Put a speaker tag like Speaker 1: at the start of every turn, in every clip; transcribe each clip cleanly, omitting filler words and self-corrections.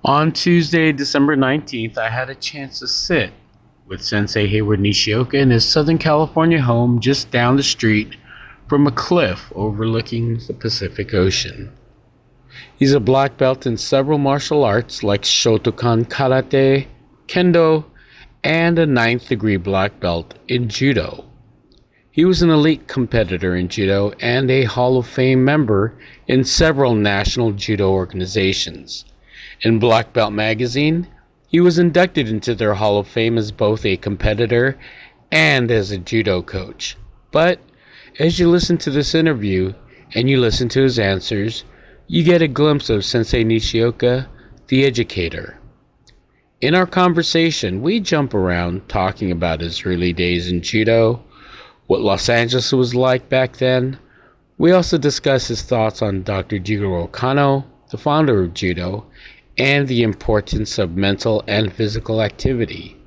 Speaker 1: On Tuesday, December 19th, I had a chance to sit with Sensei Hayward Nishioka in his Southern California home just down the street from a cliff overlooking the Pacific Ocean. He's a black belt in several martial arts like Shotokan Karate, Kendo, and a ninth degree black belt in Judo. He was an elite competitor in Judo and a Hall of Fame member in several national Judo organizations. In Black Belt magazine, he was inducted into their Hall of Fame as both a competitor and as a judo coach. But as you listen to this interview and you listen to his answers, you get a glimpse of Sensei Nishioka, the educator. In our conversation, we jump around talking about his early days in judo, what Los Angeles was like back then. We also discuss his thoughts on Dr. Jigoro Kano, the founder of judo, and the importance of mental and physical activity.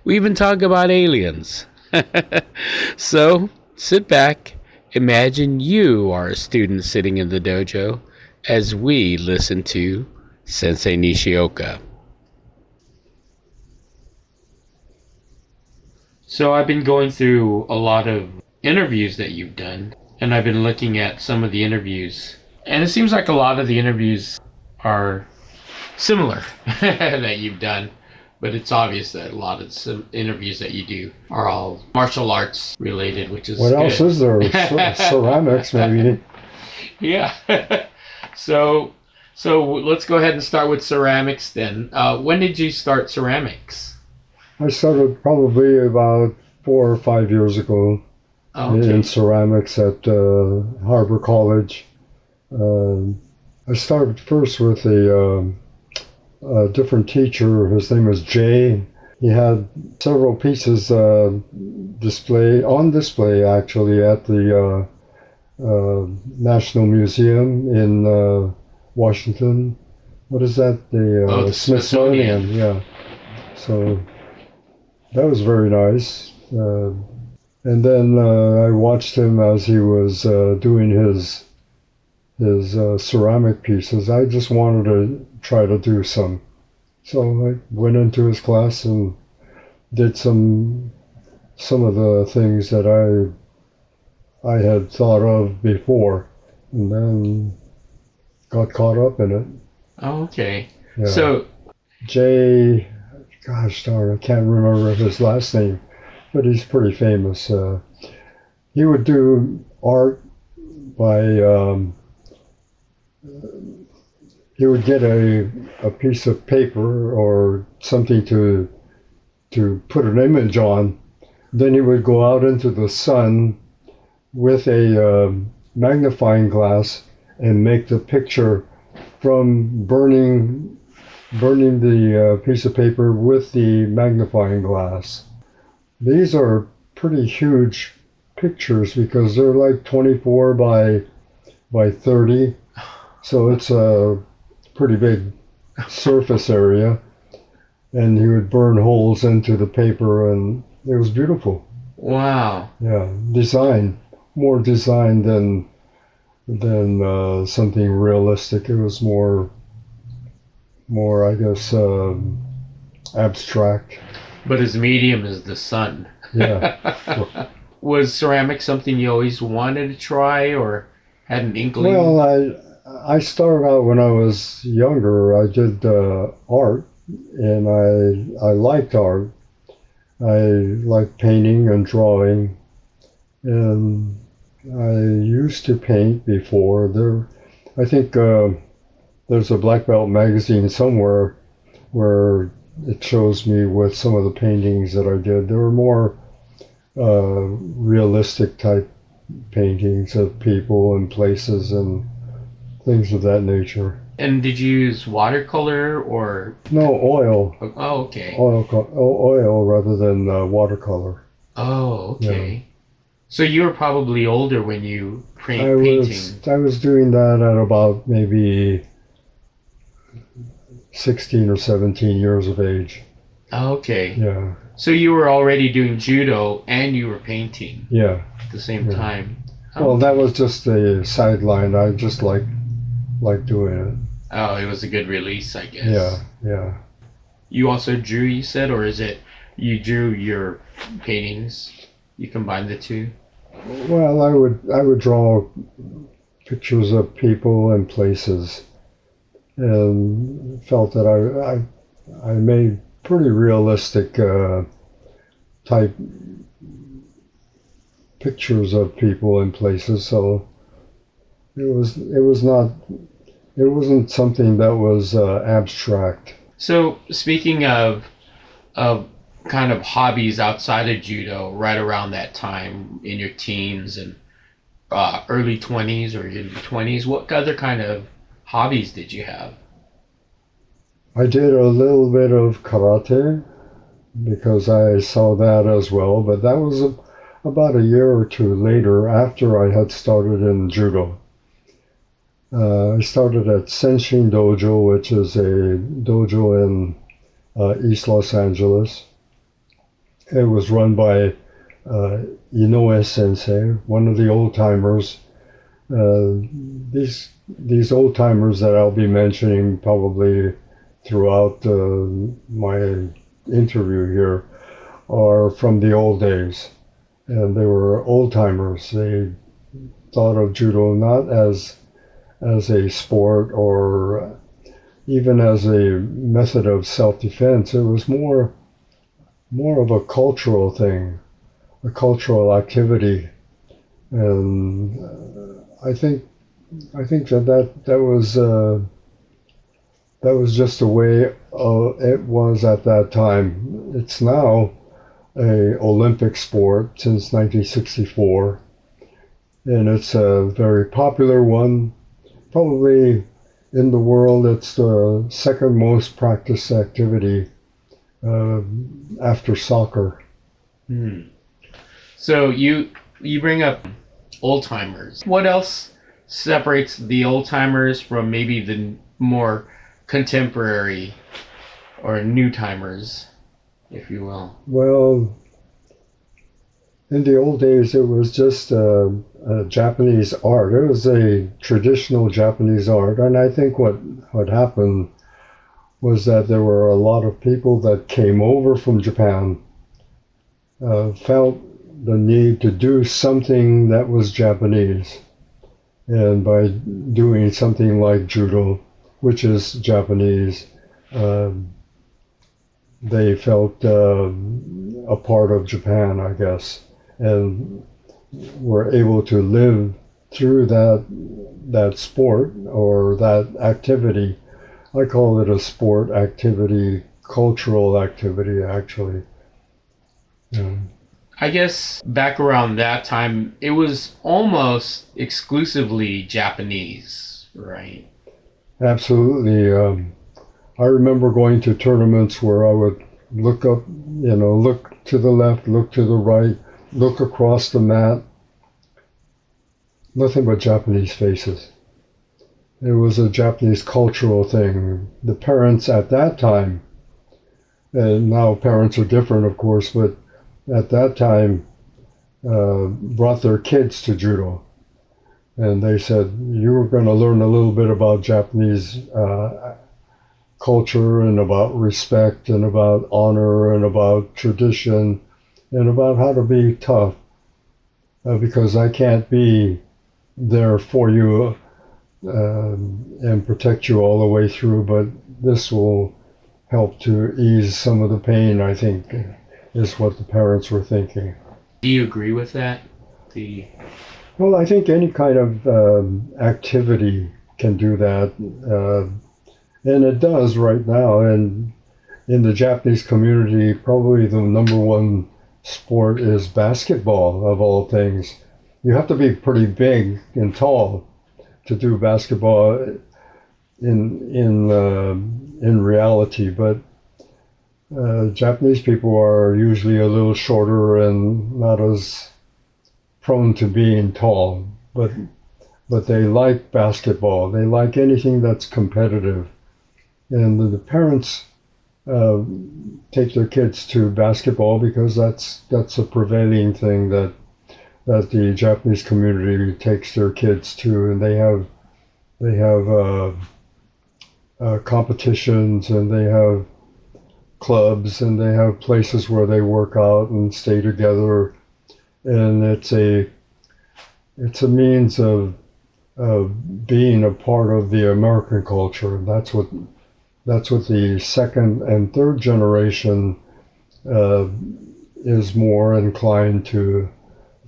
Speaker 1: We even talk about aliens. So, sit back, imagine you are a student sitting in the dojo as we listen to Sensei Nishioka. So I've been going through a lot of interviews that you've done, and I've been looking at some of the interviews, and it seems like a lot of the interviews are similar that you've done, but it's obvious that a lot of the interviews that you do are all martial arts related, which is
Speaker 2: what
Speaker 1: good.
Speaker 2: else is there? Ceramics, maybe.
Speaker 1: Yeah. so let's go ahead and start with ceramics then. When did you start ceramics?
Speaker 2: I started probably about 4 or 5 years ago in ceramics at Harbor College. I started first with a different teacher. His name was Jay. He had several pieces on display actually at the National Museum in Washington. What is that? The Smithsonian. Yeah. So that was very nice. And then I watched him as he was doing his ceramic pieces. I just wanted to try to do some. So I went into his class and did some of the things that I had thought of before, and then got caught up in it.
Speaker 1: Oh, okay.
Speaker 2: Yeah.
Speaker 1: So
Speaker 2: Jay, gosh darn, I can't remember his last name, but he's pretty famous. He would do art by he would get a piece of paper or something to put an image on. Then he would go out into the sun with a magnifying glass and make the picture from burning the piece of paper with the magnifying glass. These are pretty huge pictures because they're like 24 by 30, so it's a pretty big surface area, and he would burn holes into the paper, and it was beautiful.
Speaker 1: Wow.
Speaker 2: Yeah, more design than something realistic. It was more I guess abstract.
Speaker 1: But his medium is the sun.
Speaker 2: Yeah.
Speaker 1: Was ceramics something you always wanted to try or had an inkling?
Speaker 2: Well, I started out when I was younger. I did art, and I liked art. I liked painting and drawing, and I used to paint before. I think there's a black belt magazine somewhere where it shows me with some of the paintings that I did. There were more realistic type paintings of people and places and things of that nature.
Speaker 1: And did you use watercolor or?
Speaker 2: No, oil.
Speaker 1: Oh, okay.
Speaker 2: Oil rather than watercolor.
Speaker 1: Oh, okay. Yeah. So you were probably older when you painting.
Speaker 2: I was doing that at about maybe 16 or 17 years of age.
Speaker 1: Okay.
Speaker 2: Yeah.
Speaker 1: So you were already doing judo and you were painting.
Speaker 2: Yeah.
Speaker 1: At the same time.
Speaker 2: Well, that was just a sideline. I just like doing it.
Speaker 1: Oh, it was a good release, I
Speaker 2: Yeah,
Speaker 1: guess.
Speaker 2: yeah.
Speaker 1: You also drew, you said, or is it you drew your paintings? You combined the two?
Speaker 2: Well, I would draw pictures of people and places, and felt that I made pretty realistic type pictures of people and places. So it wasn't something that was abstract.
Speaker 1: So, speaking of kind of hobbies outside of judo, right around that time in your teens and early 20s or in your 20s, what other kind of hobbies did you have?
Speaker 2: I did a little bit of karate because I saw that as well, but that was about a year or two later after I had started in judo. I started at Sensei Dojo, which is a dojo in East Los Angeles. It was run by uh, Inoue Sensei, one of the old timers. Uh, these old timers that I'll be mentioning probably throughout my interview here are from the old days, and they were old timers. They thought of judo not as a sport or even as a method of self-defense. It was more of a cultural thing, a cultural activity, and I think that was just the way it was at that time. It's now a Olympic sport since 1964, and it's a very popular one. Probably in the world, it's the second most practiced activity uh, after soccer.
Speaker 1: Hmm. So you bring up old timers. What else separates the old timers from maybe the more contemporary or new timers, if you will?
Speaker 2: Well, in the old days, it was just a Japanese art. It was a traditional Japanese art, and I think what happened was that there were a lot of people that came over from Japan, felt the need to do something that was Japanese, and by doing something like judo, which is Japanese, uh, they felt a part of Japan, I guess, and were able to live through that sport or that activity. I call it a sport activity, cultural activity, actually. Yeah.
Speaker 1: I guess back around that time, it was almost exclusively Japanese, right?
Speaker 2: Absolutely. I remember going to tournaments where I would look up, look to the left, look to the right, look across the mat, nothing but Japanese faces. It was a Japanese cultural thing. The parents at that time, and now parents are different, of course, but at that time brought their kids to judo. And they said, you were going to learn a little bit about Japanese culture and about respect and about honor and about tradition and about how to be tough because I can't be there for you and protect you all the way through, but this will help to ease some of the pain, I think, is what the parents were thinking.
Speaker 1: Do you agree with that? The
Speaker 2: Well, I think any kind of activity can do that, and it does right now. And in the Japanese community, probably the number one sport is basketball, of all things. You have to be pretty big and tall to do basketball in reality, but Japanese people are usually a little shorter and not as prone to being tall, but they like basketball. They like anything that's competitive, and the parents uh, take their kids to basketball because that's a prevailing thing that the Japanese community takes their kids to, and they have competitions, and they have clubs, and they have places where they work out and stay together, and it's a means of being a part of the American culture. That's what the second and third generation uh, is more inclined to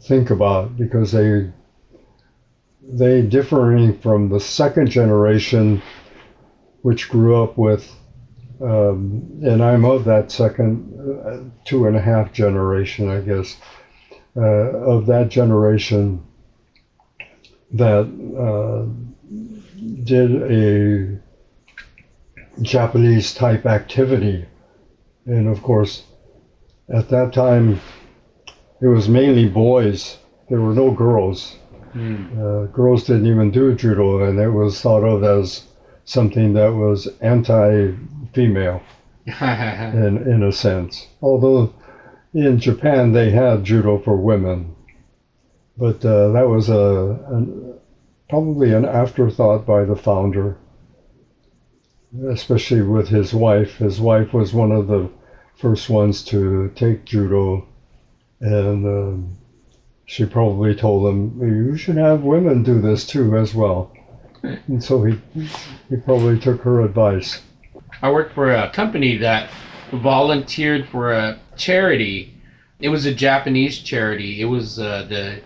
Speaker 2: think about, because they differing from the second generation, which grew up with, and I'm of that second, two and a half generation, I guess, of that generation that did a Japanese type activity. And of course, at that time, it was mainly boys. There were no girls. Girls didn't even do judo, and it was thought of as something that was anti-female in a sense. Although in Japan they had judo for women, but that was probably an afterthought by the founder, especially with his wife. His wife was one of the first ones to take judo, and she probably told him, "You should have women do this too as well." And so he probably took her advice.
Speaker 1: I worked for a company that volunteered for a charity. It was a Japanese charity. It was the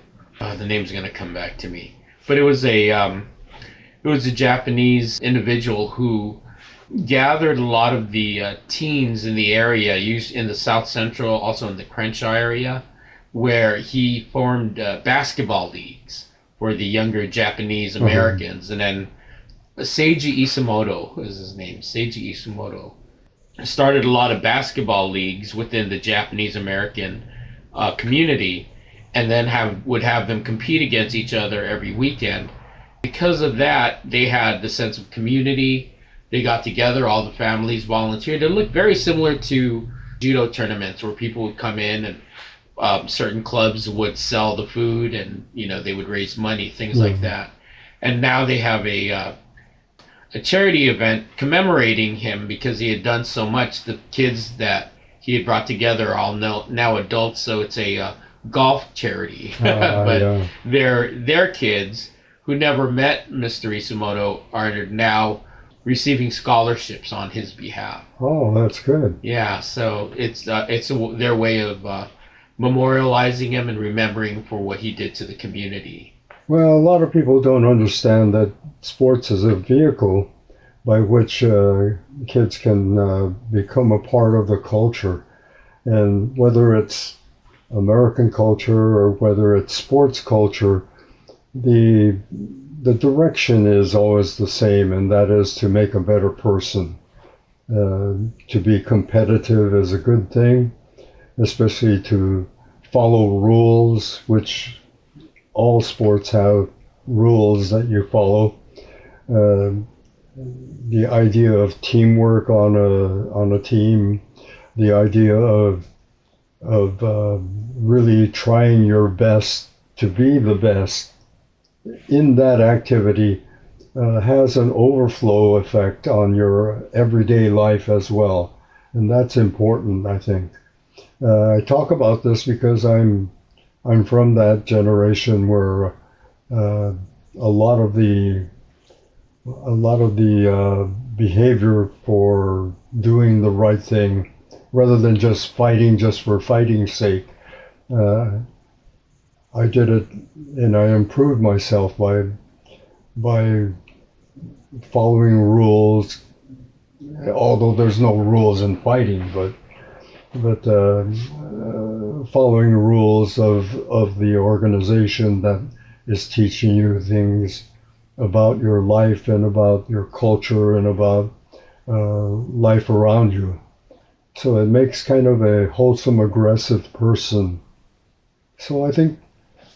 Speaker 1: name's gonna come back to me, but it was a Japanese individual who gathered a lot of the teens in the area, used in the South Central, also in the Crenshaw area, where he formed basketball leagues for the younger Japanese Americans, and then Seiji Isamoto is his name. Seiji Isamoto started a lot of basketball leagues within the Japanese American community, and then would have them compete against each other every weekend. Because of that, they had the sense of community. They got together, all the families volunteered. It looked very similar to judo tournaments where people would come in and certain clubs would sell the food, and they would raise money, things like that. And now they have a charity event commemorating him because he had done so much. The kids that he had brought together are all now adults, so it's a golf charity. But
Speaker 2: Yeah.
Speaker 1: their kids who never met Mr. Isamoto are now receiving scholarships on his behalf.
Speaker 2: Oh, that's good.
Speaker 1: Yeah, so it's their way of memorializing him and remembering for what he did to the community.
Speaker 2: Well, a lot of people don't understand that sports is a vehicle by which kids can become a part of the culture. And whether it's American culture or whether it's sports culture, the direction is always the same, and that is to make a better person. To be competitive is a good thing, especially to follow rules, which all sports have rules that you follow. Uh, the idea of teamwork on a team, the idea of really trying your best to be the best in that activity has an overflow effect on your everyday life as well, and that's important, I think. I talk about this because I'm from that generation where uh, a lot of the behavior for doing the right thing, rather than just fighting just for fighting's sake, uh, I did it, and I improved myself by following rules. Although there's no rules in fighting, but following rules of the organization that is teaching you things about your life and about your culture and about life around you. So it makes kind of a wholesome, aggressive person. So I think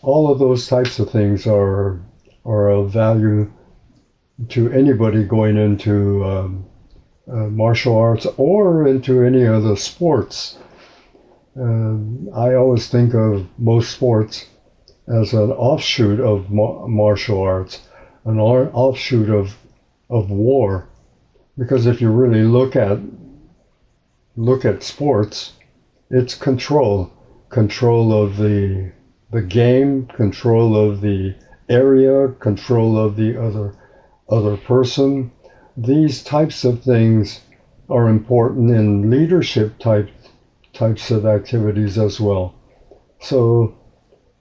Speaker 2: all of those types of things are of value to anybody going into martial arts or into any other sports. I always think of most sports as an offshoot of martial arts, an offshoot of war. Because if you really look at sports, it's control of the game, control of the area, control of the other person. These types of things are important in leadership types of activities as well. So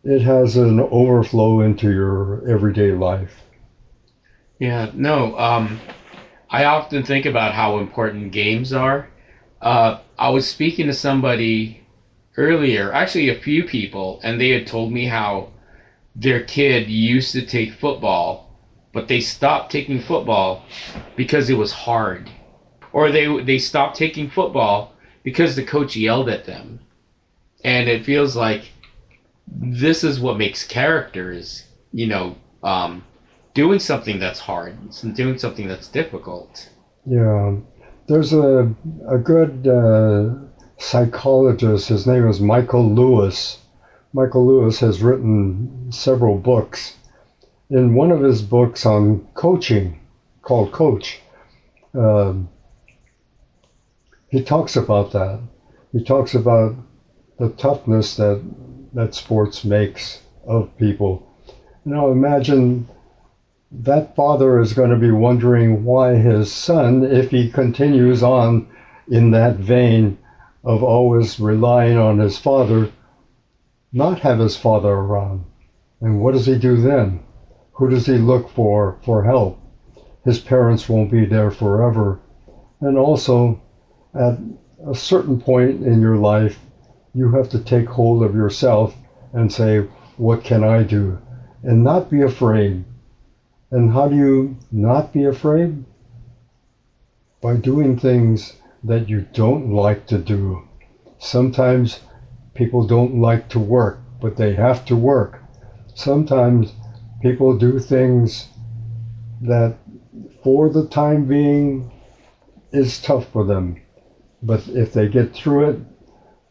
Speaker 2: it has an overflow into your everyday life.
Speaker 1: Yeah, no, I often think about how important games are. I was speaking to somebody earlier, actually a few people, and they had told me how their kid used to take football, but they stopped taking football because it was hard. Or they stopped taking football because the coach yelled at them. And it feels like this is what makes characters, doing something that's hard, doing something that's difficult.
Speaker 2: Yeah, there's a good psychologist. His name is Michael Lewis. Michael Lewis has written several books. In one of his books on coaching, called Coach, um, he talks about that. He talks about the toughness that sports makes of people. Now imagine that father is going to be wondering why his son, if he continues on in that vein of always relying on his father, not have his father around. And what does he do then? Who does he look for help? His parents won't be there forever. And also, at a certain point in your life, you have to take hold of yourself and say, what can I do? And not be afraid. And how do you not be afraid? By doing things that you don't like to do. Sometimes people don't like to work, but they have to work. Sometimes people do things that for the time being is tough for them. But if they get through it,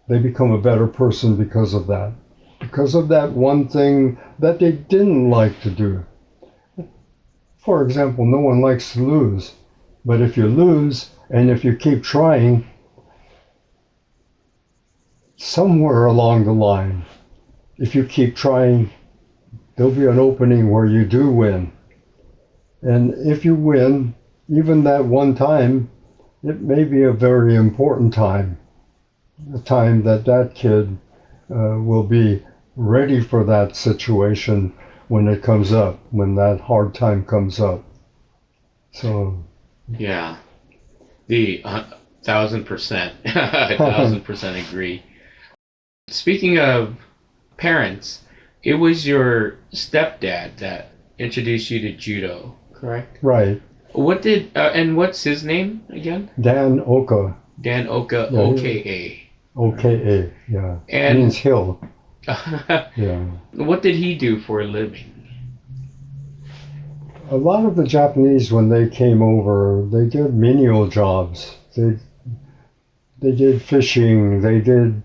Speaker 2: they become a better person because of that. Because of that one thing that they didn't like to do. For example, no one likes to lose. But if you lose and if you keep trying, somewhere along the line, if you keep trying, there'll be an opening where you do win. And if you win, even that one time, it may be a very important time, a time that that kid will be ready for that situation when it comes up, when that hard time comes up. So,
Speaker 1: Yeah, the 1,000%, 1,000% agree. Speaking of parents, it was your stepdad that introduced you to judo, correct?
Speaker 2: right,
Speaker 1: And what's his name again?
Speaker 2: Dan Oka,
Speaker 1: Dan Oka,
Speaker 2: yeah,
Speaker 1: OKA.
Speaker 2: OKA, yeah, means
Speaker 1: And
Speaker 2: hill, yeah.
Speaker 1: what did he do for a living?
Speaker 2: A lot of the Japanese, when they came over, they did menial jobs. They did fishing, they did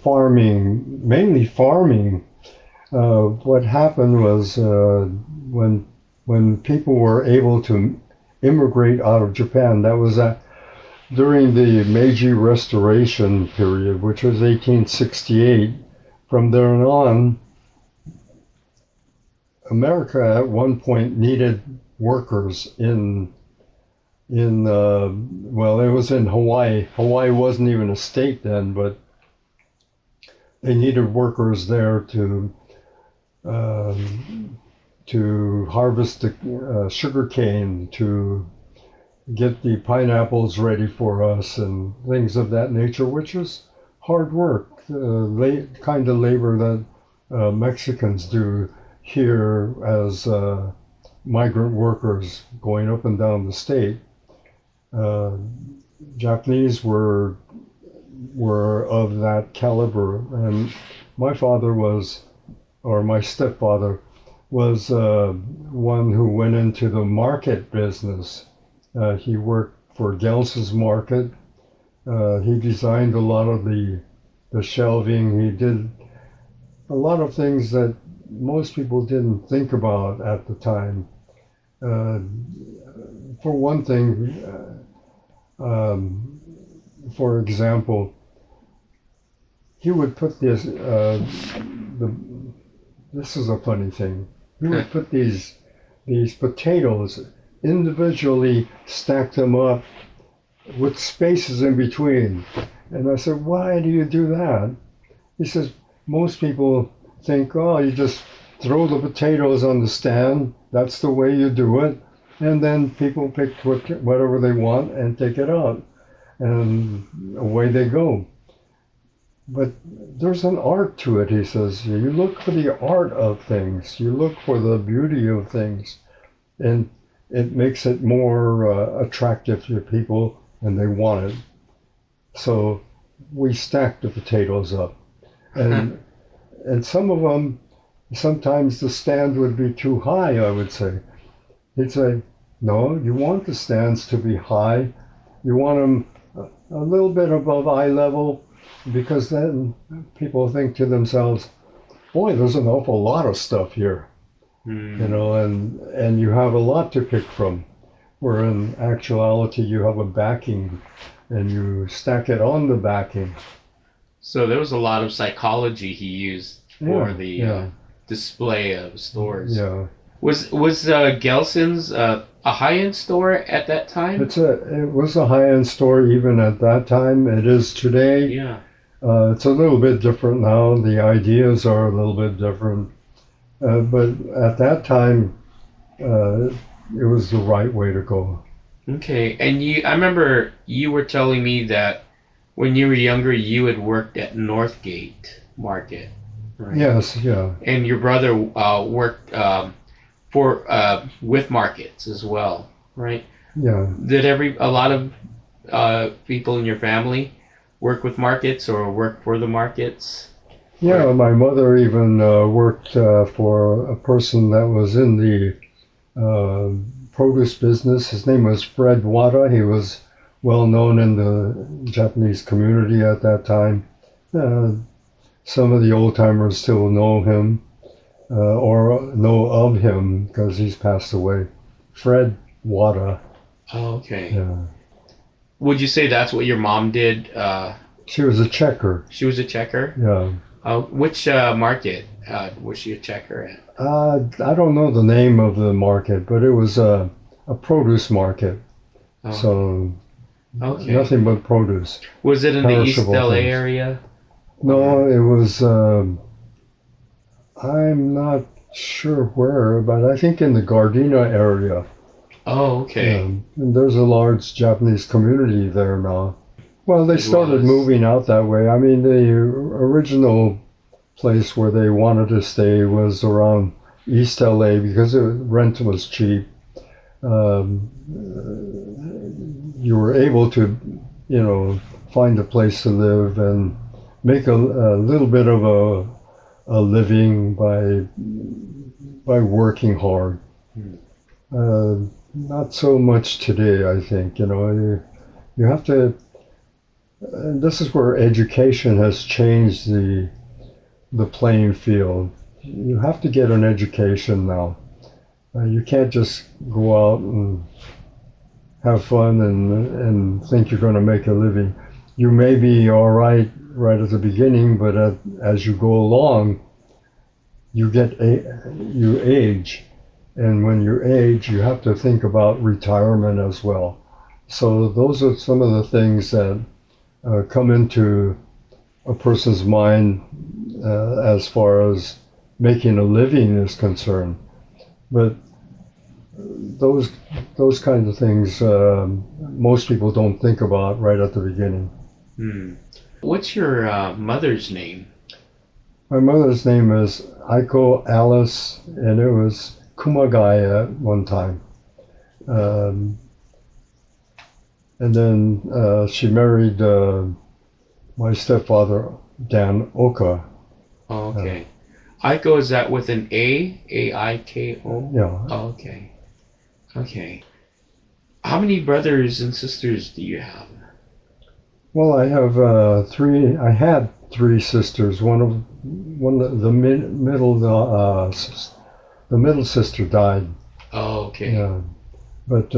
Speaker 2: farming, mainly farming. What happened was when people were able to immigrate out of Japan, that was during the Meiji Restoration period, which was 1868. From there on, America at one point needed workers in it was in Hawaii. Hawaii wasn't even a state then, but they needed workers there um, to harvest the sugar cane, to get the pineapples ready for us, and things of that nature, which was hard work, kind of labor that Mexicans do here as migrant workers going up and down the state. Uh, Japanese were of that caliber, and my father was, or my stepfather was one who went into the market business. He worked for Gels's Market. He designed a lot of the shelving. He did a lot of things that most people didn't think about at the time. Uh, for one thing, Um, for example, he would put this. This is a funny thing. He would put these potatoes individually, stack them up with spaces in between. And I said, why do you do that? He says, most people think, oh, you just throw the potatoes on the stand. That's the way you do it. And then people pick whatever they want and take it out. And away they go. But there's an art to it, he says. You look for the art of things. You look for the beauty of things. And it makes it more attractive to people and they want it. So we stack the potatoes up. And and some of them, sometimes the stand would be too high, I would say. He'd say, no, you want the stands to be high. You want them a little bit above eye level because then people think to themselves, boy, there's an awful lot of stuff here. You know, and you have a lot to pick from. Where in actuality you have a backing and you stack it on the backing.
Speaker 1: So there was a lot of psychology he used for the display of stores.
Speaker 2: Yeah.
Speaker 1: Was Gelson's a high-end store at that time?
Speaker 2: It was a high-end store even at that time. It is today.
Speaker 1: Yeah.
Speaker 2: It's a little bit different now. The ideas are a little bit different. But at that time, it was the right way to go.
Speaker 1: Okay, and I remember you were telling me that when you were younger, you had worked at Northgate Market, right?
Speaker 2: Yes, yeah.
Speaker 1: And your brother worked with markets as well, right?
Speaker 2: Yeah.
Speaker 1: Did a lot of people in your family work with markets or work for the markets?
Speaker 2: Yeah, my mother even worked for a person that was in the produce business. His name was Fred Wada. He was well known in the Japanese community at that time. Some of the old timers still know him or know of him because he's passed away. Fred Wada.
Speaker 1: Oh, okay.
Speaker 2: Yeah.
Speaker 1: Would you say that's what your mom did?
Speaker 2: She was a checker.
Speaker 1: She was a checker?
Speaker 2: Yeah.
Speaker 1: Which market was she a checker at?
Speaker 2: I don't know the name of the market, but it was a produce market.
Speaker 1: Oh,
Speaker 2: So
Speaker 1: okay.
Speaker 2: nothing but produce.
Speaker 1: Was it in the East
Speaker 2: Perishable
Speaker 1: LA
Speaker 2: things.
Speaker 1: area?
Speaker 2: No, it was, I'm not sure where, but I think in the Gardena area.
Speaker 1: Oh, okay.
Speaker 2: And there's a large Japanese community there now. Well, they started moving out that way. I mean, the original place where they wanted to stay was around East LA because rent was cheap. You were able to, find a place to live and make a little bit of a living by working hard. Not so much today, I think. You have to. And this is where education has changed the playing field. You have to get an education now. You can't just go out and have fun and think you're going to make a living. You may be all right at the beginning, but as you go along, you age, and when you age, you have to think about retirement as well. So those are some of the things that come into a person's mind as far as making a living is concerned. But those kinds of things most people don't think about right at the beginning.
Speaker 1: What's your mother's name?
Speaker 2: My mother's name is Aiko Alice, and it was Kumagai at one time. And then she married my stepfather, Dan Oka.
Speaker 1: Oh, okay. Aiko, is that with an A? A-I-K-O?
Speaker 2: Yeah.
Speaker 1: Oh, okay. Okay. How many brothers and sisters do you have?
Speaker 2: Well, I have three. I had three sisters. The middle sister died.
Speaker 1: Oh, okay.
Speaker 2: Yeah, but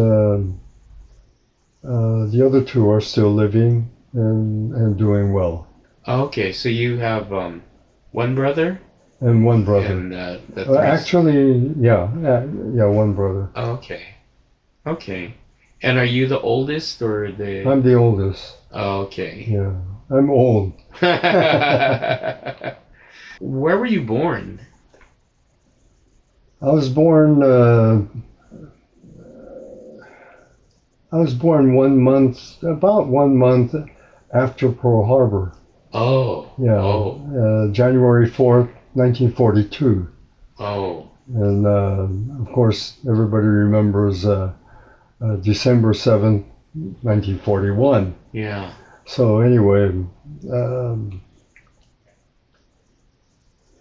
Speaker 2: The other two are still living and doing well.
Speaker 1: Okay, so you have one brother
Speaker 2: And one brother.
Speaker 1: and the three.
Speaker 2: Actually, yeah, one brother.
Speaker 1: Okay, okay. And are you the oldest or the?
Speaker 2: I'm the oldest.
Speaker 1: Okay.
Speaker 2: Yeah, I'm old.
Speaker 1: Where were you born?
Speaker 2: I was born. I was born 1 month, about 1 month after Pearl Harbor.
Speaker 1: Oh,
Speaker 2: Yeah,
Speaker 1: oh,
Speaker 2: January 4th, 1942.
Speaker 1: oh.
Speaker 2: And of course, everybody remembers December 7th, 1941.
Speaker 1: Yeah.
Speaker 2: So anyway, um,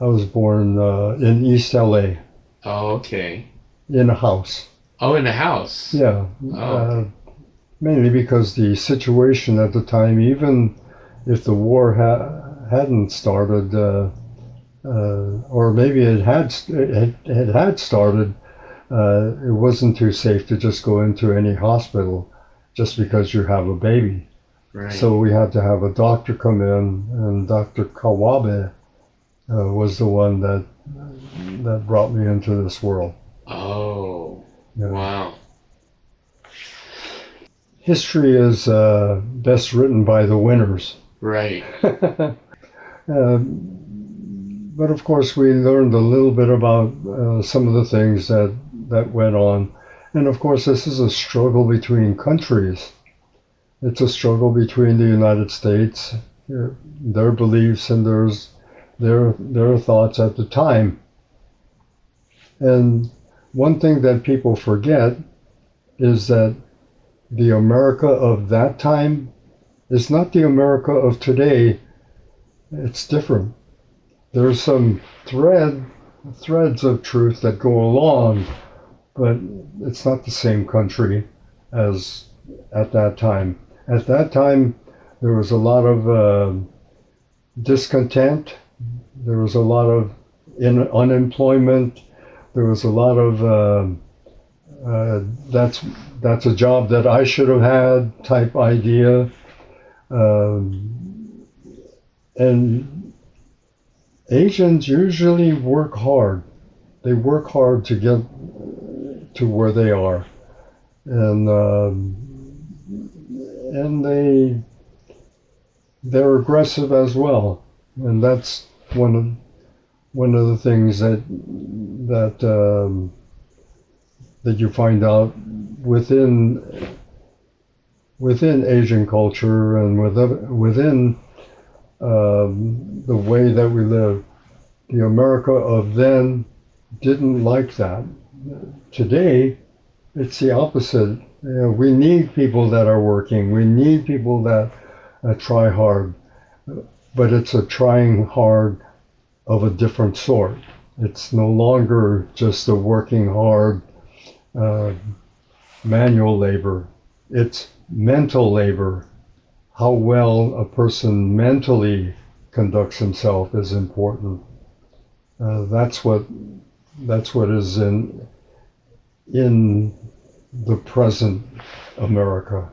Speaker 2: I was born in East LA
Speaker 1: Oh, okay.
Speaker 2: in a house.
Speaker 1: Oh, in the house.
Speaker 2: Yeah,
Speaker 1: Oh, okay.
Speaker 2: mainly because the situation at the time, even if the war hadn't started, or maybe it had started, it wasn't too safe to just go into any hospital just because you have a baby.
Speaker 1: Right.
Speaker 2: So we had to have a doctor come in, and Dr. Kawabe was the one that brought me into this world.
Speaker 1: Oh,
Speaker 2: Yeah.
Speaker 1: wow.
Speaker 2: History is best written by the winners.
Speaker 1: Right.
Speaker 2: But of course, we learned a little bit about some of the things that went on. And of course, this is a struggle between countries. It's a struggle between the United States, their beliefs and their thoughts at the time. And one thing that people forget is that the America of that time is not the America of today. It's different. There's some threads of truth that go along, but it's not the same country as at that time. At that time, there was a lot of discontent. There was a lot of unemployment. There was a lot of uh, that's that's a job that I should have had type idea. Um, and Asians usually work hard. They work hard to get to where they are, and they're aggressive as well, and that's one of the things that you find out within within Asian culture and within the way that we live. The America of then didn't like that. Today, it's the opposite. We need people that are working. We need people that try hard, but it's a trying hard of a different sort. It's no longer just a working hard uh, manual labor. It's mental labor. How well a person mentally conducts himself is important. That's what is in the present America.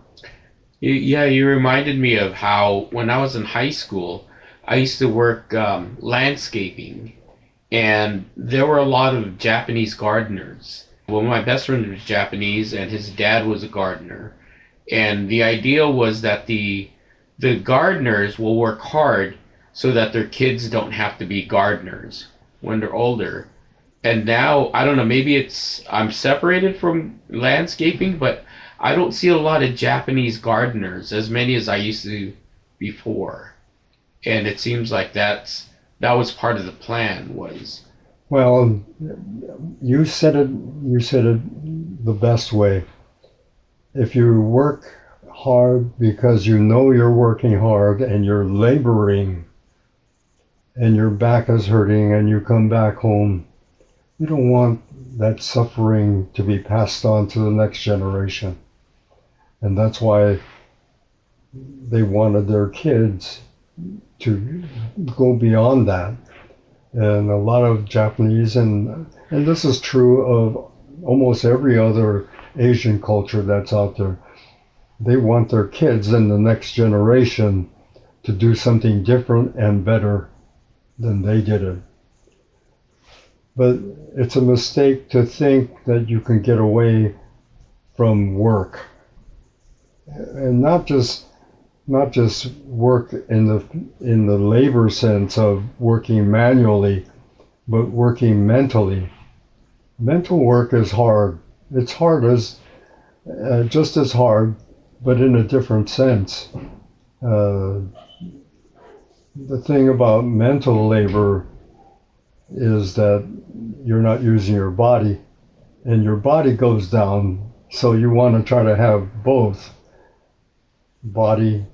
Speaker 1: Yeah, you reminded me of how when I was in high school, I used to work landscaping, and there were a lot of Japanese gardeners. Well, my best friend was Japanese, and his dad was a gardener. And the idea was that the gardeners will work hard so that their kids don't have to be gardeners when they're older. And now I don't know, maybe it's I'm separated from landscaping, but I don't see a lot of Japanese gardeners as many as I used to before. And it seems like that was part of the plan was.
Speaker 2: Well, you said it the best way. If you work hard because you know you're working hard and you're laboring and your back is hurting and you come back home, you don't want that suffering to be passed on to the next generation. And that's why they wanted their kids to go beyond that. And a lot of Japanese, and this is true of almost every other Asian culture that's out there, They want their kids in the next generation to do something different and better than they did it. But it's a mistake to think that you can get away from work, and not just work in the labor sense of working manually, but working mentally. Mental work is hard. It's hard as just as hard, but in a different sense. Uh, the thing about mental labor is that you're not using your body, and your body goes down. So you want to try to have both body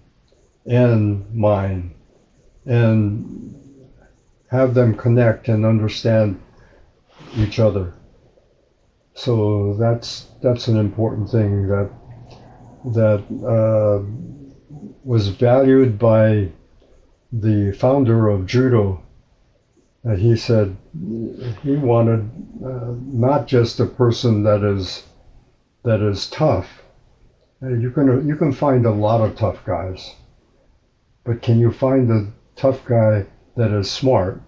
Speaker 2: and mind, and have them connect and understand each other. So that's an important thing that was valued by the founder of judo. He said he wanted not just a person that is tough. You can find a lot of tough guys, but can you find the tough guy that is smart?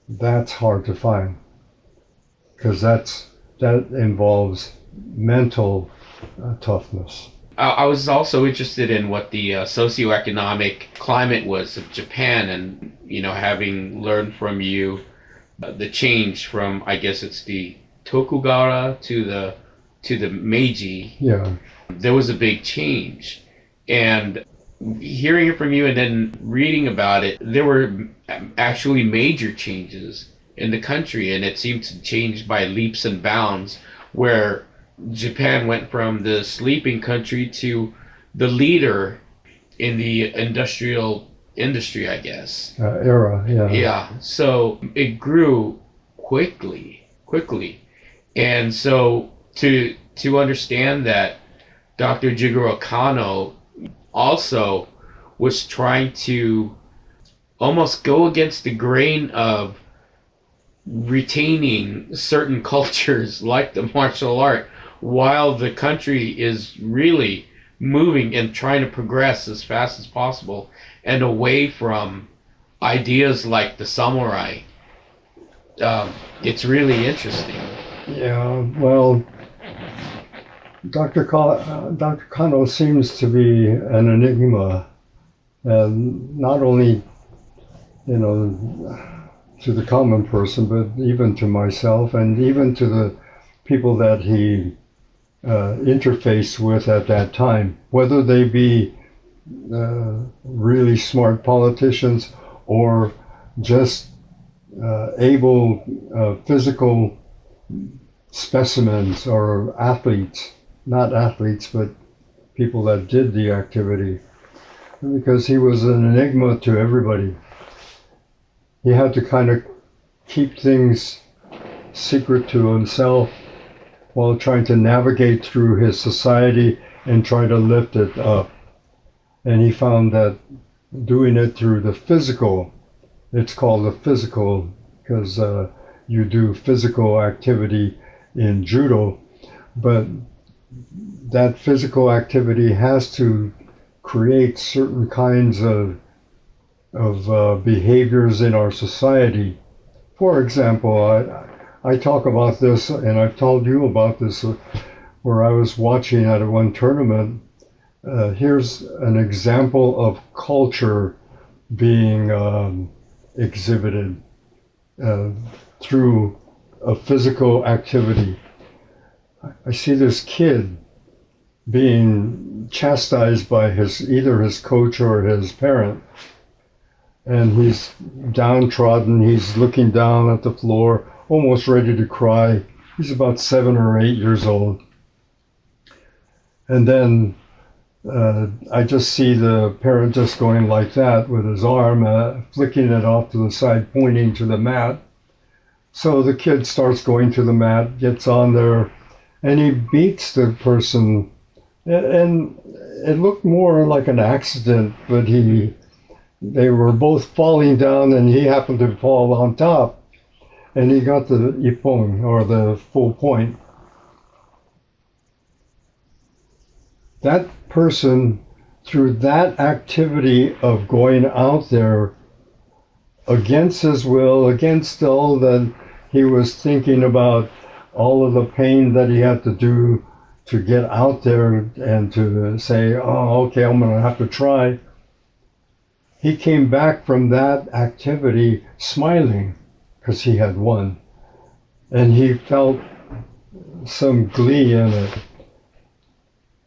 Speaker 2: That's hard to find, because that involves mental toughness.
Speaker 1: I was also interested in what the socioeconomic climate was of Japan, and having learned from you the change from, I guess it's the Tokugawa to the Meiji.
Speaker 2: Yeah,
Speaker 1: There was a big change, and hearing it from you and then reading about it, there were actually major changes in the country, and it seemed to change by leaps and bounds, where Japan went from the sleeping country to the leader in the industrial industry, I guess.
Speaker 2: era. Yeah,
Speaker 1: Yeah, so it grew quickly. And so to understand that Dr. Jigoro Kano also was trying to almost go against the grain of retaining certain cultures like the martial art, while the country is really moving and trying to progress as fast as possible and away from ideas like the samurai. It's really interesting.
Speaker 2: yeah. Well, Dr. Kano seems to be an enigma, and not only you know to the common person, but even to myself, and even to the people that he interfaced with at that time, whether they be really smart politicians or just able physical specimens or athletes, not athletes, but people that did the activity, because he was an enigma to everybody. He had to kind of keep things secret to himself while trying to navigate through his society and try to lift it up. And he found that doing it through the physical, it's called the physical because you do physical activity in judo, but that physical activity has to create certain kinds of behaviors in our society. For example, I talk about this, and I've told you about this, where I was watching at one tournament. Here's an example of culture being exhibited uh, through a physical activity. I see this kid being chastised by either his coach or his parent, and he's downtrodden. He's looking down at the floor, almost ready to cry. He's about 7 or 8 years old, and then I just see the parent just going like that with his arm, flicking it off to the side, pointing to the mat. So the kid starts going to the mat, gets on there, and he beats the person. And it looked more like an accident, but they were both falling down, and he happened to fall on top, and he got the ippon, or the full point. that person, through that activity of going out there against his will, against all that he was thinking about, all of the pain that he had to do to get out there and to say, oh, okay, I'm going to have to try. He came back from that activity smiling because he had won. And he felt some glee in it.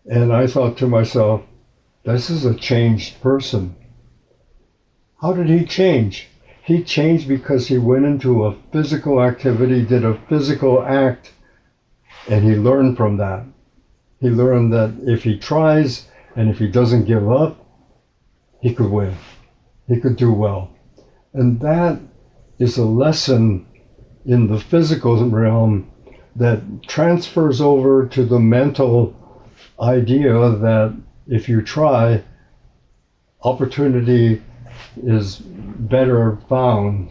Speaker 2: And I thought to myself, this is a changed person. How did he change? He changed because he went into a physical activity, did a physical act, and he learned from that. He learned that if he tries and if he doesn't give up, he could win. He could do well. And that is a lesson in the physical realm that transfers over to the mental idea that if you try, opportunity is better found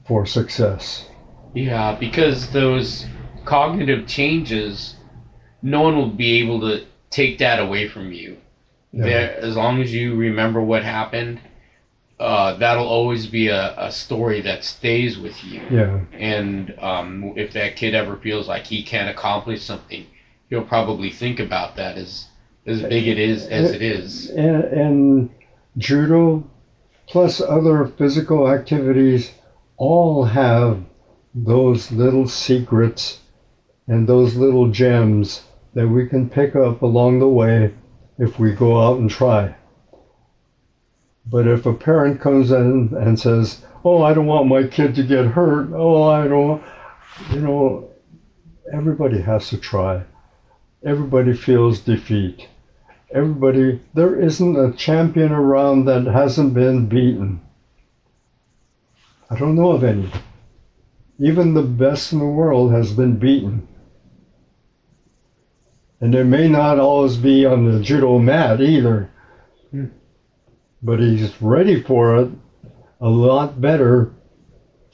Speaker 2: for success.
Speaker 1: Yeah, because those cognitive changes, no one will be able to take that away from you.
Speaker 2: Yeah.
Speaker 1: There, as long as you remember what happened, that'll always be a story that stays with you.
Speaker 2: Yeah.
Speaker 1: And if that kid ever feels like he can't accomplish something, he'll probably think about that as big it is as it is.
Speaker 2: And judo plus other physical activities all have those little secrets and those little gems that we can pick up along the way if we go out and try. But if a parent comes in and says, oh, I don't want my kid to get hurt, oh, I don't, you know, everybody has to try. Everybody feels defeat. Everybody, there isn't a champion around that hasn't been beaten. I don't know of any. Even the best in the world has been beaten. And it may not always be on the judo mat either. But he's ready for it a lot better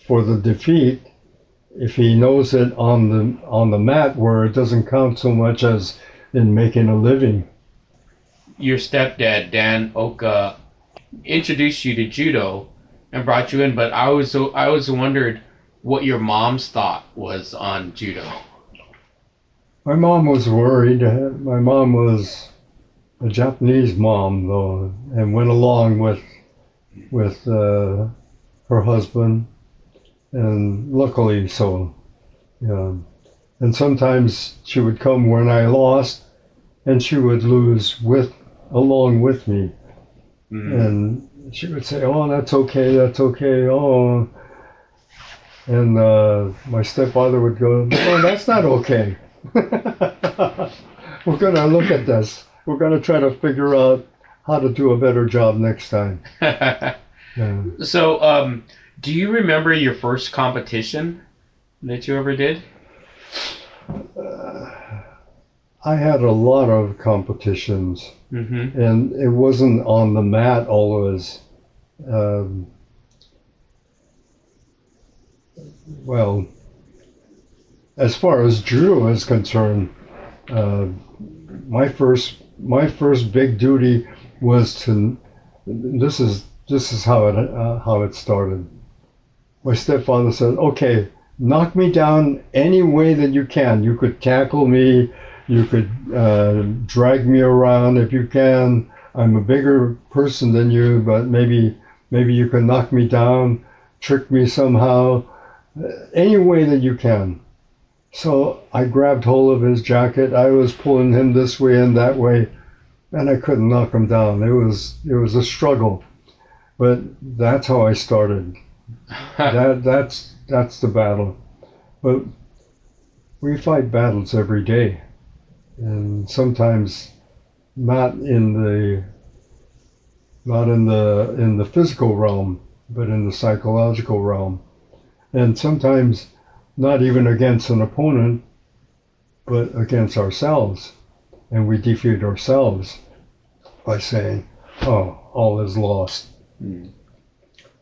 Speaker 2: for the defeat if he knows it on the mat where it doesn't count so much as in making a living.
Speaker 1: Your stepdad, Dan Oka, introduced you to judo and brought you in, but I always wondered what your mom's thought was on judo.
Speaker 2: My mom was worried. My mom was a Japanese mom though, and went along with her husband, and luckily so. Yeah. And sometimes she would come when I lost, and she would lose along with me. And she would say, "Oh, that's okay, that's okay." Oh, and my stepfather would go, "No, that's not okay. We're going to look at this. We're going to try to figure out how to do a better job next time." Yeah.
Speaker 1: So, do you remember your first competition that you ever did?
Speaker 2: I had a lot of competitions,
Speaker 1: Mm-hmm.
Speaker 2: and it wasn't on the mat always. Um, well, as far as judo is concerned, uh, my first big duty was to. This is how it started. My stepfather said, "Okay, knock me down any way that you can. You could tackle me, you could drag me around if you can. I'm a bigger person than you, but maybe you can knock me down, trick me somehow, any way that you can." So I grabbed hold of his jacket. I was pulling him this way and that way, and I couldn't knock him down. It was a struggle, but that's how I started. That's the battle. But we fight battles every day, and sometimes not in the physical realm, but in the psychological realm, and sometimes not even against an opponent, but against ourselves, and we defeat ourselves by saying, "Oh, all is lost."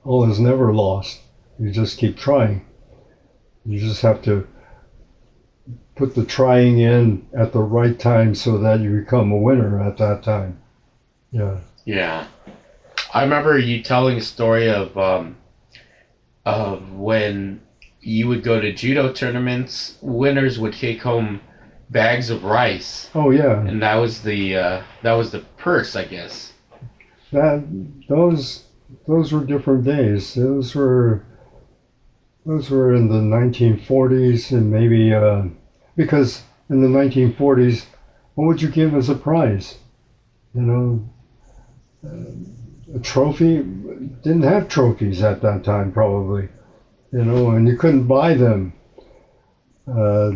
Speaker 2: All is never lost. You just keep trying. You just have to put the trying in at the right time so that you become a winner at that time. Yeah.
Speaker 1: Yeah. I remember you telling a story of when you would go to judo tournaments, winners would take home bags of rice,
Speaker 2: Oh yeah.
Speaker 1: and that was the purse, I guess.
Speaker 2: That those were different days. Those were in the 1940s, and maybe because in the 1940s, what would you give as a prize? You know, a trophy didn't have trophies at that time, probably. You know, and you couldn't buy them. Uh,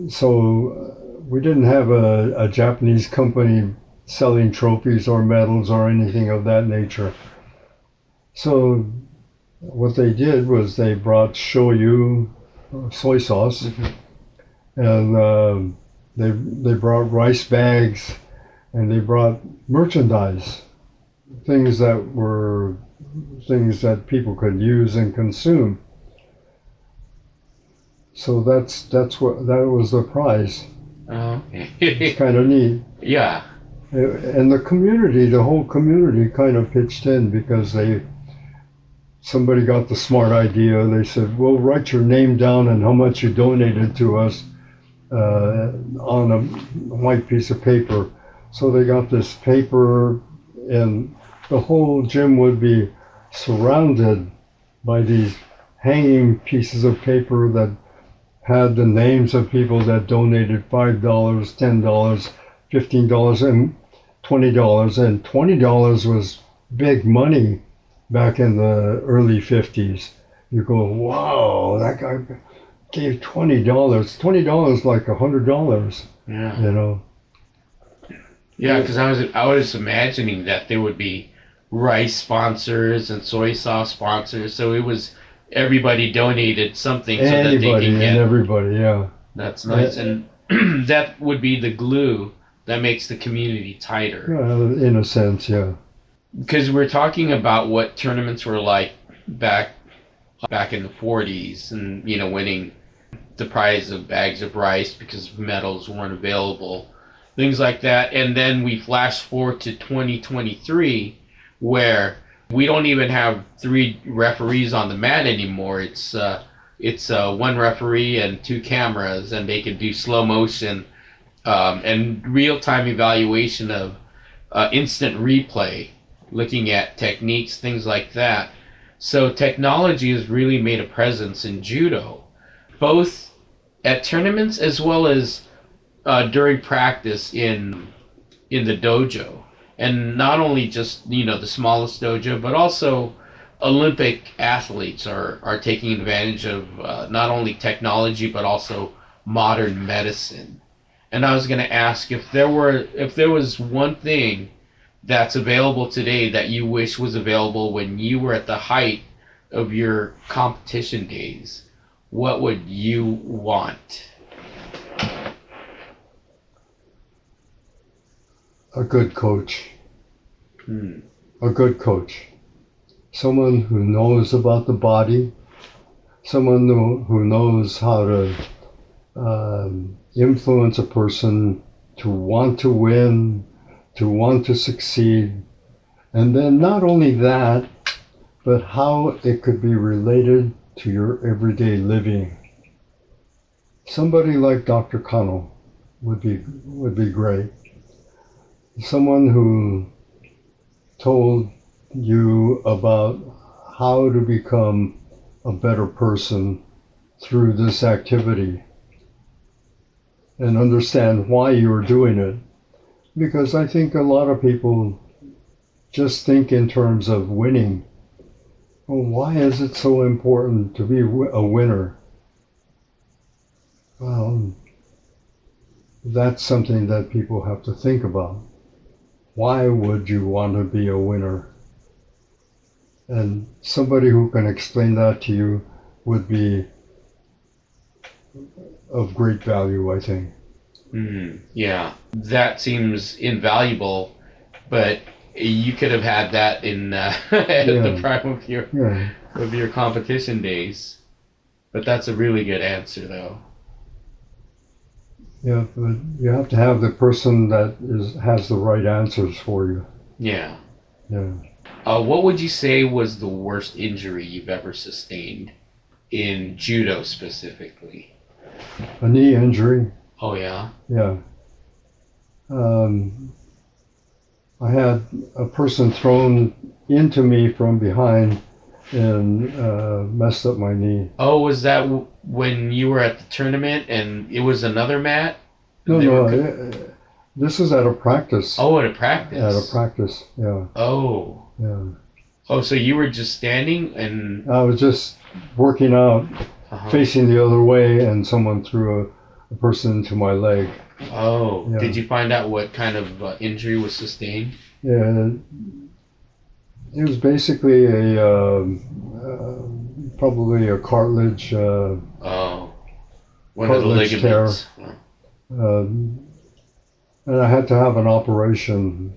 Speaker 2: so we didn't have a Japanese company selling trophies or medals or anything of that nature. So what they did was they brought shoyu, soy sauce, and they brought rice bags, and they brought merchandise, things that were things that people could use and consume. So that's what that was the prize.
Speaker 1: Oh,
Speaker 2: It's
Speaker 1: okay.
Speaker 2: kind of neat.
Speaker 1: Yeah.
Speaker 2: And the whole community kind of pitched in because somebody got the smart idea. They said, "We'll write your name down and how much you donated to us on a white piece of paper." So they got this paper, and the whole gym would be surrounded by these hanging pieces of paper that had the names of people that donated $5, $10, $15, and $20. And $20 was big money back in the early 50s. You go, wow, that guy gave $20. $20 like $100,
Speaker 1: Yeah.
Speaker 2: you know.
Speaker 1: Yeah, because I was imagining that there would be rice sponsors and soy sauce sponsors, so it was everybody donated something so that they
Speaker 2: Anybody
Speaker 1: can
Speaker 2: and
Speaker 1: get.
Speaker 2: everybody, yeah.
Speaker 1: That's nice, and that would be the glue that makes the community tighter.
Speaker 2: In a sense, yeah.
Speaker 1: Because we're talking about what tournaments were like back in the 40s, and winning the prize of bags of rice because medals weren't available, things like that. And then we flash forward to 2023, where we don't even have three referees on the mat anymore. It's one referee and two cameras, and they can do slow motion and real time evaluation of instant replay, looking at techniques, things like that. So technology has really made a presence in judo, both at tournaments as well as during practice in the dojo, and not only just the smallest dojo, but also Olympic athletes are taking advantage of not only technology but also modern medicine. And I was going to ask if there was one thing that's available today that you wish was available when you were at the height of your competition days, what would you want?
Speaker 2: A good coach.
Speaker 1: Hmm.
Speaker 2: A good coach. Someone who knows about the body, someone who knows how to influence a person to want to win, to want to succeed, and then not only that, but how it could be related to your everyday living. Somebody like Dr. Connell would be great. Someone who told you about how to become a better person through this activity and understand why you're doing it. Because I think a lot of people just think in terms of winning. Well, why is it so important to be a winner? Well, that's something that people have to think about. Why would you want to be a winner? And somebody who can explain that to you would be of great value, I think.
Speaker 1: Yeah, that seems invaluable, but you could have had that in at the
Speaker 2: Yeah,
Speaker 1: prime
Speaker 2: yeah.
Speaker 1: of your competition days. But that's a really good answer, though.
Speaker 2: Yeah, but you have to have the person that has the right answers for you.
Speaker 1: Yeah.
Speaker 2: Yeah.
Speaker 1: What would you say was the worst injury you've ever sustained in judo specifically?
Speaker 2: A knee injury.
Speaker 1: Oh yeah.
Speaker 2: Yeah. Um, I had a person thrown into me from behind and messed up my knee.
Speaker 1: Oh, was that when you were at the tournament and it was another mat?
Speaker 2: No,
Speaker 1: They were.
Speaker 2: no, this is at a practice.
Speaker 1: Oh, at a
Speaker 2: At a
Speaker 1: practice.
Speaker 2: practice, yeah,
Speaker 1: Oh.
Speaker 2: yeah.
Speaker 1: Oh, so you were just standing and.
Speaker 2: I was just working out,
Speaker 1: Uh-huh.
Speaker 2: facing the other way, and someone threw a person into my leg.
Speaker 1: Oh,
Speaker 2: Yeah,
Speaker 1: did you find out what kind of injury was sustained?
Speaker 2: yeah. It was basically probably a
Speaker 1: Oh, one of the
Speaker 2: cartilage tear,
Speaker 1: ligaments.
Speaker 2: and I had to have an operation.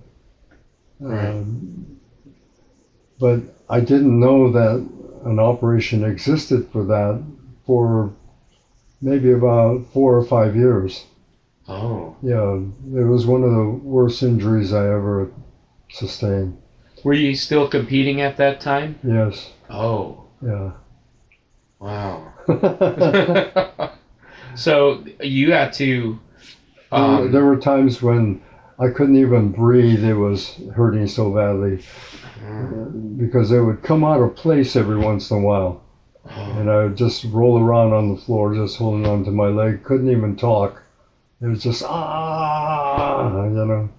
Speaker 1: Right.
Speaker 2: Um, but I didn't know that an operation existed for that for maybe about 4 or 5 years.
Speaker 1: Oh.
Speaker 2: Yeah, it was one of the worst injuries I ever sustained.
Speaker 1: Were you still competing at that time?
Speaker 2: Yes,
Speaker 1: Oh,
Speaker 2: yeah.
Speaker 1: wow.
Speaker 2: there
Speaker 1: So you had to.
Speaker 2: there
Speaker 1: Um,
Speaker 2: were times when I couldn't even breathe. It was hurting so badly because it would come out of place every once in a while, and
Speaker 1: oh,
Speaker 2: I would just roll around on the floor, just holding on to my leg. Couldn't even talk. It was just
Speaker 1: oh,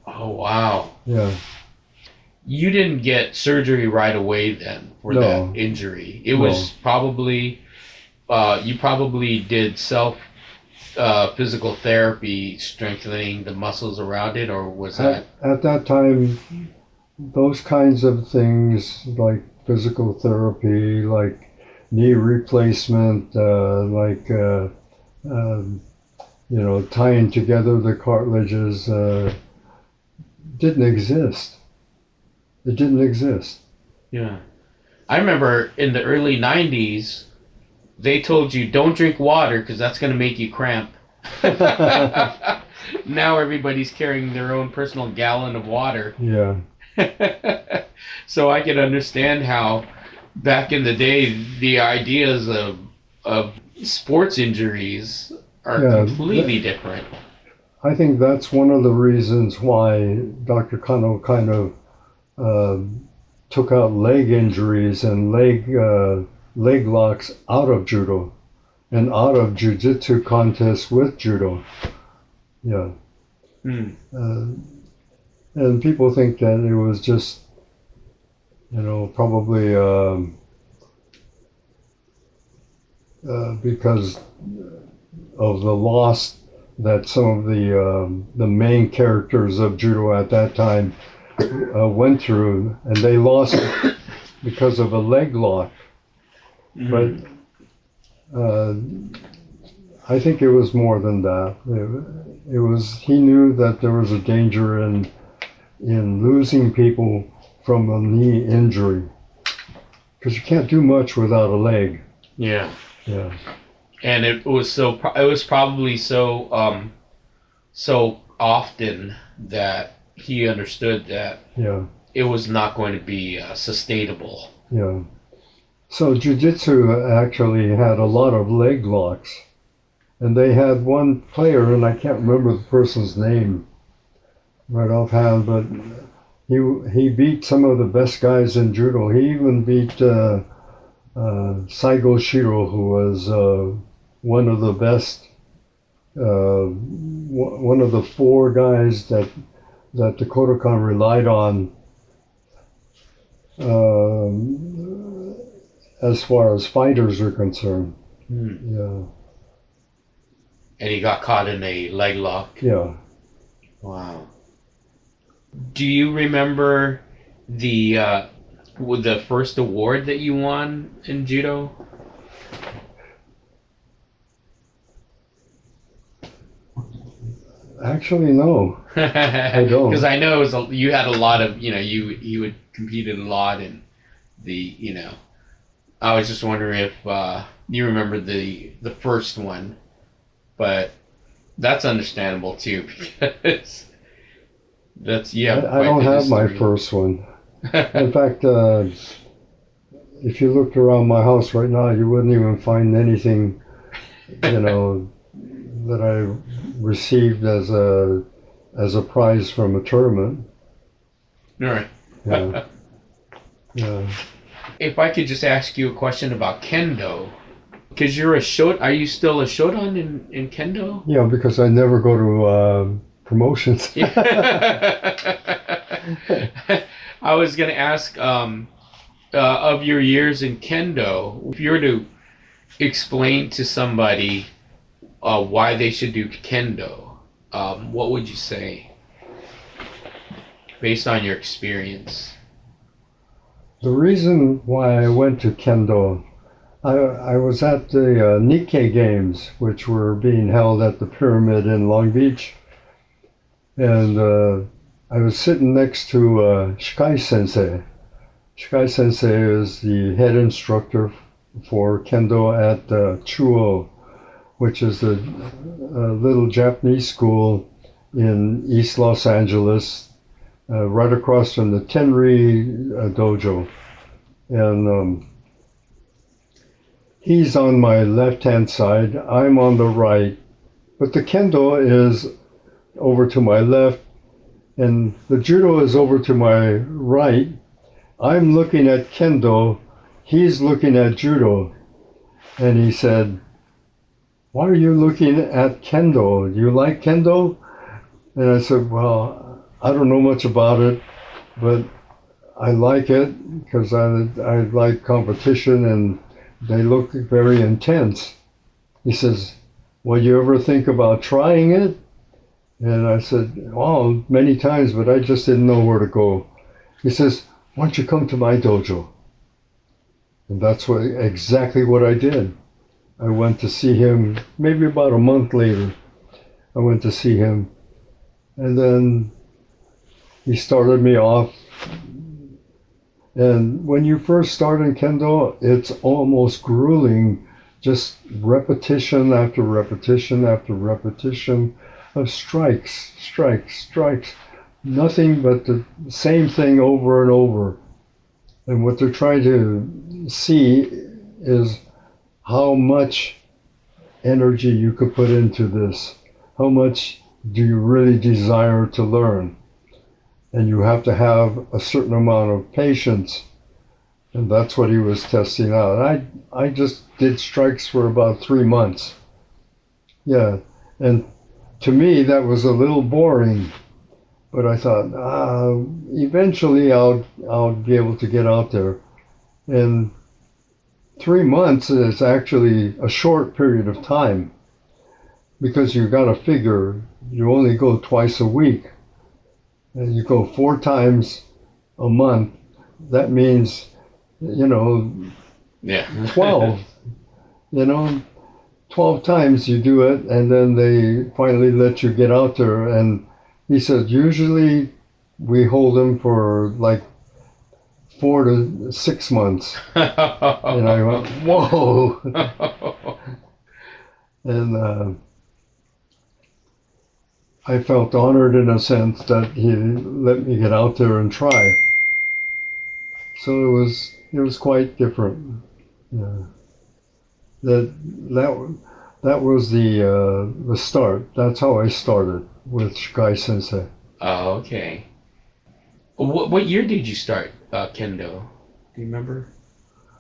Speaker 1: wow.
Speaker 2: Yeah.
Speaker 1: You didn't get surgery right away then for that
Speaker 2: No,
Speaker 1: injury. It
Speaker 2: no.
Speaker 1: was probably you probably did self physical therapy strengthening the muscles around it, or was that?
Speaker 2: At that time, those kinds of things like physical therapy, like knee replacement, um, tying together the cartilages, didn't exist. It didn't exist.
Speaker 1: Yeah. I remember in the early 90s, they told you don't drink water because that's going to make you cramp. Now everybody's carrying their own personal gallon of water.
Speaker 2: Yeah,
Speaker 1: So I can understand how back in the day the ideas of sports injuries are
Speaker 2: yeah.
Speaker 1: completely different.
Speaker 2: I think that's one of the reasons why Dr. Kano kind of took out leg injuries and leg locks out of judo and out of jiu-jitsu contests with judo. Yeah,
Speaker 1: Hmm.
Speaker 2: uh, and people think that it was just probably because of the loss that some of the main characters of judo at that time went through, and they lost because of a leg lock. But
Speaker 1: Hmm.
Speaker 2: uh, I think it was more than that. It was he knew that there was a danger in losing people from a knee injury because you can't do much without a leg.
Speaker 1: Yeah.
Speaker 2: Yeah,
Speaker 1: And it was probably so often that he understood that
Speaker 2: yeah,
Speaker 1: it was not going to be sustainable.
Speaker 2: yeah. So jiu-jitsu actually had a lot of leg locks, and they had one player, and I can't remember the person's name right offhand, but he beat some of the best guys in judo. He even beat Saigo Shiro, who was one of the best, one of the four guys that the Kodokan relied on as far as fighters are concerned.
Speaker 1: Hmm.
Speaker 2: Yeah,
Speaker 1: And he got caught in a leg lock.
Speaker 2: yeah.
Speaker 1: Wow. Do you remember the the first award that you won in judo?
Speaker 2: Actually, no, I
Speaker 1: Because
Speaker 2: don't.
Speaker 1: I know you had a lot of you would competed a lot in the. I was just wondering if you remember the first one, but That's understandable too, because that's you have
Speaker 2: I
Speaker 1: quite
Speaker 2: don't
Speaker 1: the
Speaker 2: have my
Speaker 1: history.
Speaker 2: first one. In fact, if you looked around my house right now, you wouldn't even find anything, you know, that I received as a prize from a tournament.
Speaker 1: All right.
Speaker 2: Yeah, yeah,
Speaker 1: If I could just ask you a question about kendo, because you're a shot, are you still a shodan in kendo?
Speaker 2: yeah. Because I never go to promotions.
Speaker 1: Yeah. I was gonna ask of your years in kendo, if you were to explain to somebody why they should do kendo, what would you say based on your experience?
Speaker 2: The reason why I went to Kendo, I was at the Nikkei Games, which were being held at the Pyramid in Long Beach, and I was sitting next to Shikai Sensei. Shikai Sensei is the head instructor for Kendo at Chuo, which is a little Japanese school in East Los Angeles, right across from the Tenri dojo. And he's on my left hand side, I'm on the right, but the kendo is over to my left, and the judo is over to my right. I'm looking at kendo, he's looking at judo, and he said, "Why are you looking at kendo? Do you like kendo?" And I said, "Well, I don't know much about it, but I like it because I like competition and they look very intense." He says, "Well, you ever think about trying it?" And I said, "Oh, many times, but I just didn't know where to go." He says, "Why don't you come to my dojo?" And that's exactly what I did. I went to see him maybe about a month later. I went to see him, and then he started me off. And when you first start in kendo, it's almost grueling, just repetition after repetition after repetition of strikes, strikes, strikes. Nothing but the same thing over and over. And what they're trying to see is how much energy you could put into this. How much do you really desire to learn? And you have to have a certain amount of patience. And that's what he was testing out. I just did strikes for about 3 months. Yeah. And to me, that was a little boring. But I thought, eventually I'll be able to get out there. And 3 months is actually a short period of time because you got to figure you only go twice a week and you go 4 times a month. That means, you know,
Speaker 1: Yeah.
Speaker 2: 12, you know, 12 times you do it and then they finally let you get out there. And he said, usually we hold them for like 4 to 6 months. And I went, whoa. And I felt honored in a sense that he let me get out there and try. So it was quite different. Yeah. That that that was the start. That's how I started with Shikai Sensei.
Speaker 1: Oh, okay. What year did you start kendo? Do you remember?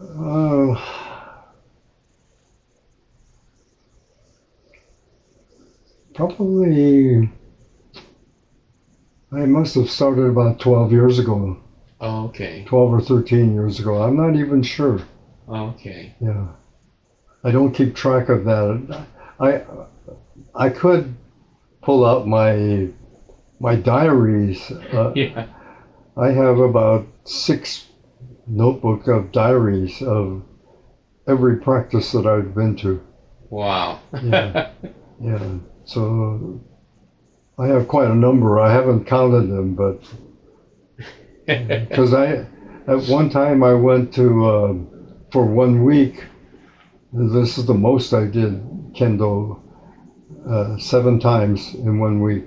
Speaker 2: Uh, Probably I must have started about 12 years ago,
Speaker 1: Oh, okay.
Speaker 2: 12 or 13 years ago. I'm not even sure.
Speaker 1: Oh, okay.
Speaker 2: Yeah, I don't keep track of that. I I could pull out my diaries.
Speaker 1: Yeah.
Speaker 2: I have about 6 notebook of diaries of every practice that I've been to.
Speaker 1: Wow.
Speaker 2: Yeah, yeah. So I have quite a number. I haven't counted them, but because at one time I went to for 1 week. This is the most I did kendo. 7 times in 1 week.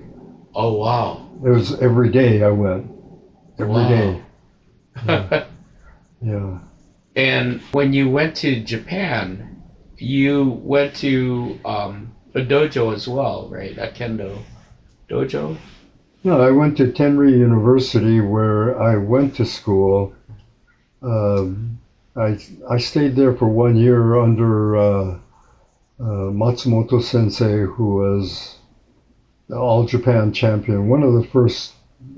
Speaker 1: Oh wow.
Speaker 2: It was every day I went. Every day.
Speaker 1: Wow.
Speaker 2: Yeah. Yeah.
Speaker 1: And when you went to Japan, you went to a dojo as well, right? A kendo dojo.
Speaker 2: No, I went to Tenri University where I went to school. Um, I stayed there for 1 year under Matsumoto Sensei, who was the All Japan champion, one of the first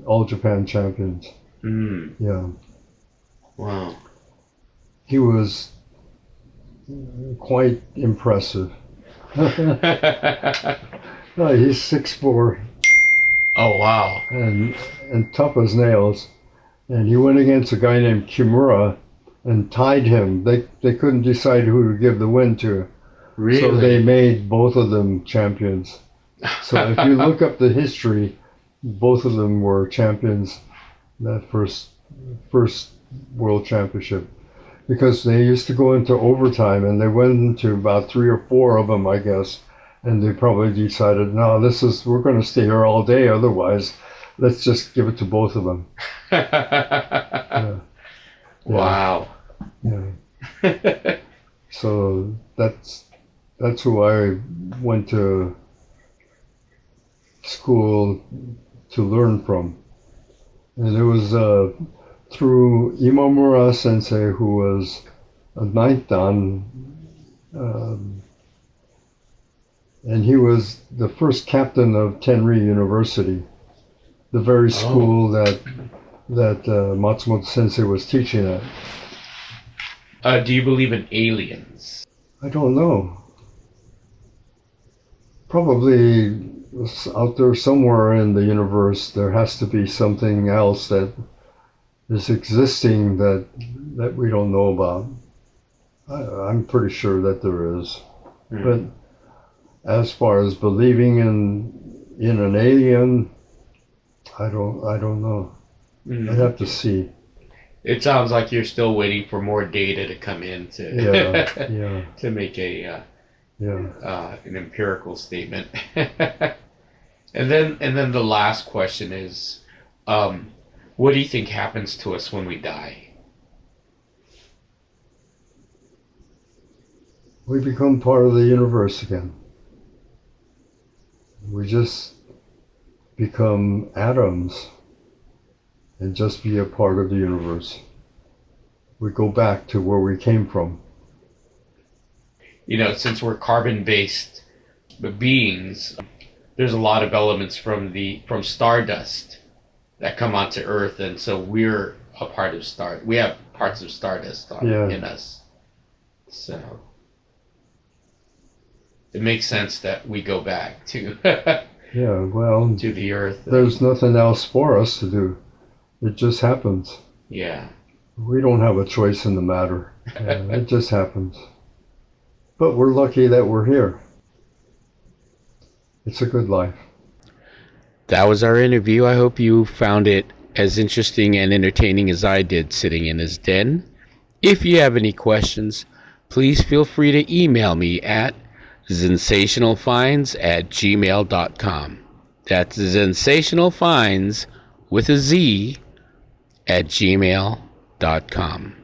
Speaker 2: All Japan champions.
Speaker 1: Mm.
Speaker 2: Yeah,
Speaker 1: Wow.
Speaker 2: he was quite impressive. He's 6'4"
Speaker 1: Oh wow.
Speaker 2: and tough as nails. And he went against a guy named Kimura and tied him. They couldn't decide who to give the win to. So they
Speaker 1: Really?
Speaker 2: made both of them champions. So if you look up the history, both of them were champions that first world championship, because they used to go into overtime, and they went into about 3 or 4 of them, I guess, and they probably decided, no, we're going to stay here all day, otherwise let's just give it to both of them. Yeah, yeah,
Speaker 1: Wow.
Speaker 2: yeah. So that's who I went to school to learn from. And it was through Imamura Sensei, who was a ninth dan, um, and he was the first captain of Tenri University, the very
Speaker 1: Oh.
Speaker 2: school that Matsumoto Sensei was teaching at.
Speaker 1: Do you believe in aliens?
Speaker 2: I don't know. Probably out there somewhere in the universe, there has to be something else that is existing that we don't know about. I'm pretty sure that there is. But
Speaker 1: Hmm.
Speaker 2: as far as believing in an alien, I don't know. I'd
Speaker 1: Hmm.
Speaker 2: have to see.
Speaker 1: It sounds like you're still waiting for more data to come in
Speaker 2: Yeah,
Speaker 1: to
Speaker 2: yeah,
Speaker 1: to make
Speaker 2: yeah.
Speaker 1: an empirical statement. And then the last question is, um, what do you think happens to us when we die?
Speaker 2: We become part of the universe again. We just become atoms and just be a part of the universe. We go back to where we came from.
Speaker 1: You know, since we're carbon-based beings, there's a lot of elements from stardust that come onto Earth, and so we're a part of star. We have parts of stardust
Speaker 2: Yeah,
Speaker 1: in us, so it makes sense that we go back to
Speaker 2: yeah. Well,
Speaker 1: to the Earth.
Speaker 2: there's nothing else for us to do. It just happens.
Speaker 1: Yeah.
Speaker 2: We don't have a choice in the matter. It just happens. But we're lucky that we're here. It's a good life.
Speaker 1: That was our interview. I hope you found it as interesting and entertaining as I did sitting in his den. If you have any questions, please feel free to email me at sensationalfinds@gmail.com. That's sensationalfinds with a Z at gmail.com.